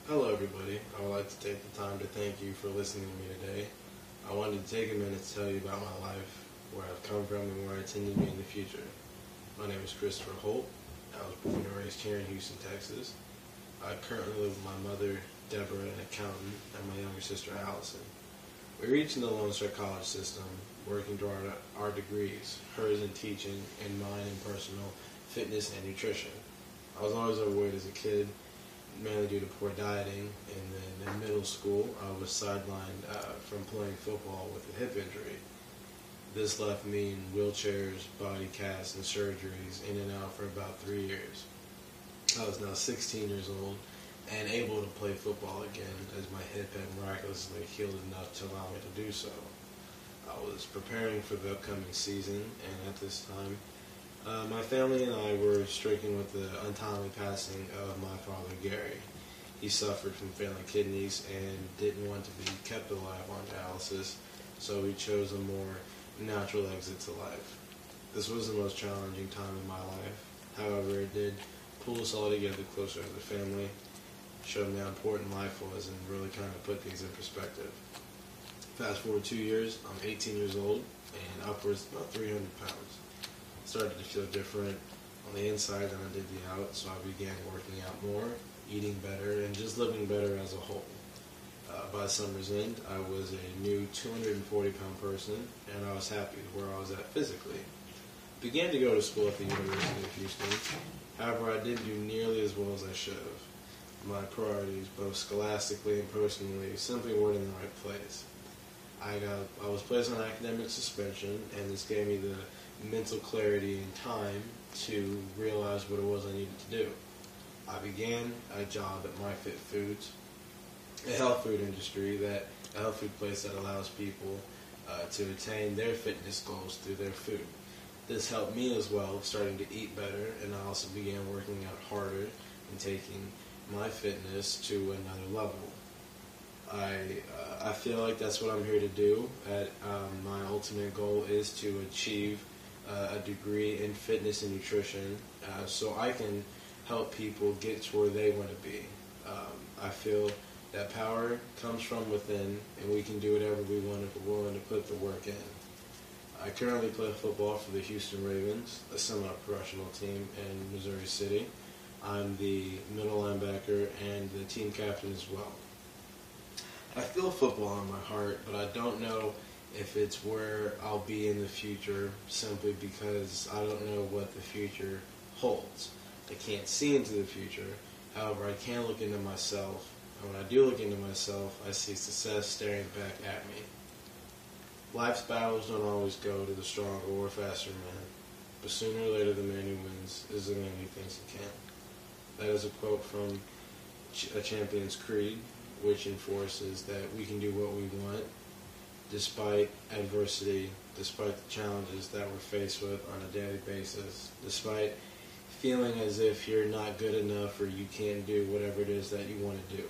Hello, everybody. I would like to take the time to thank you for listening to me today. I wanted to take a minute to tell you about my life, where I've come from, and where I intend to be in the future. My name is Christopher Holt. I was born and raised here in Houston, Texas. I currently live with my mother, Deborah, an accountant, and my younger sister, Allison. We're each in the Lone Star College system, working toward our degrees, hers in teaching and mine in personal fitness and nutrition. I was always overweight as a kid, mainly due to poor dieting, and then in middle school I was sidelined from playing football with a hip injury. This left me in wheelchairs, body casts, and surgeries in and out for about 3 years. I was now 16 years old and able to play football again as my hip had miraculously healed enough to allow me to do so. I was preparing for the upcoming season, and at this time my family and I were stricken with the untimely passing of my father, Gary. He suffered from failing kidneys and didn't want to be kept alive on dialysis, so he chose a more natural exit to life. This was the most challenging time in my life. However, it did pull us all together closer as a family, showed me how important life was, and really kind of put things in perspective. Fast forward 2 years, I'm 18 years old and upwards about 300 pounds. Started to feel different on the inside than I did the out, so I began working out more, eating better, and just living better as a whole. By summer's end, I was a new 240-pound person, and I was happy with where I was at physically. Began to go to school at the University of Houston. However, I didn't do nearly as well as I should have. My priorities, both scholastically and personally, simply weren't in the right place. I was placed on academic suspension, and this gave me the mental clarity and time to realize what it was I needed to do. I began a job at MyFit Foods, a health food place that allows people to attain their fitness goals through their food. This helped me as well, starting to eat better, and I also began working out harder and taking my fitness to another level. I feel like that's what I'm here to do. My ultimate goal is to achieve a degree in fitness and nutrition so I can help people get to where they want to be. I feel that power comes from within, and we can do whatever we want if we're willing to put the work in. I currently play football for the Houston Ravens, a semi-professional team in Missouri City. I'm the middle linebacker and the team captain as well. I feel football in my heart, but I don't know if it's where I'll be in the future, simply because I don't know what the future holds. I can't see into the future. However, I can look into myself, and when I do look into myself, I see success staring back at me. Life's battles don't always go to the stronger or faster man, but sooner or later the man who wins is the man who thinks he can. That is a quote from A Champion's Creed, which enforces that we can do what we want despite adversity, despite the challenges that we're faced with on a daily basis, despite feeling as if you're not good enough or you can't do whatever it is that you want to do.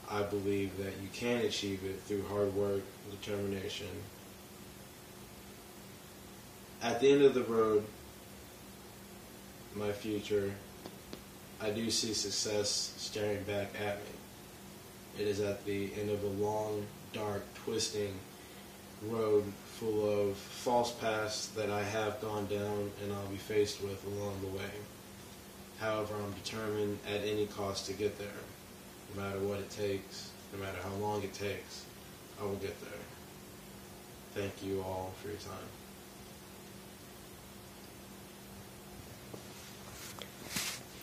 I believe that you can achieve it through hard work, determination. At the end of the road, my future, I do see success staring back at me. It is at the end of a long, dark, twisting road full of false paths that I have gone down and I'll be faced with along the way. However, I'm determined at any cost to get there. No matter what it takes, no matter how long it takes, I will get there. Thank you all for your time.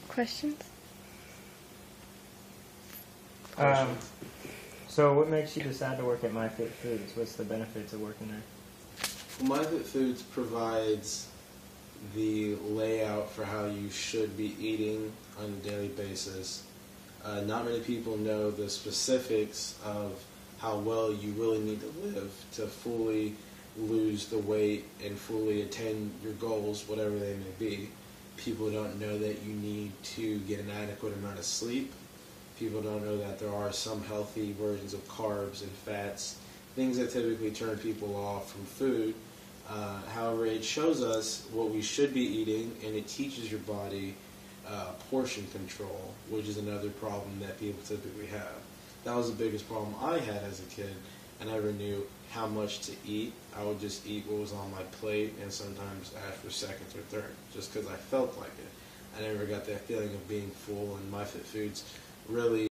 Questions? So what makes you decide to work at MyFit Foods? What's the benefits of working there? MyFit Foods provides the layout for how you should be eating on a daily basis. Not many people know the specifics of how well you really need to live to fully lose the weight and fully attain your goals, whatever they may be. People don't know that you need to get an adequate amount of sleep. People don't know that there are some healthy versions of carbs and fats, things that typically turn people off from food. However, it shows us what we should be eating, and it teaches your body portion control, which is another problem that people typically have. That was the biggest problem I had as a kid. I never knew how much to eat. I would just eat what was on my plate and sometimes ask for seconds or third just because I felt like it. I never got that feeling of being full, and MyFit Foods really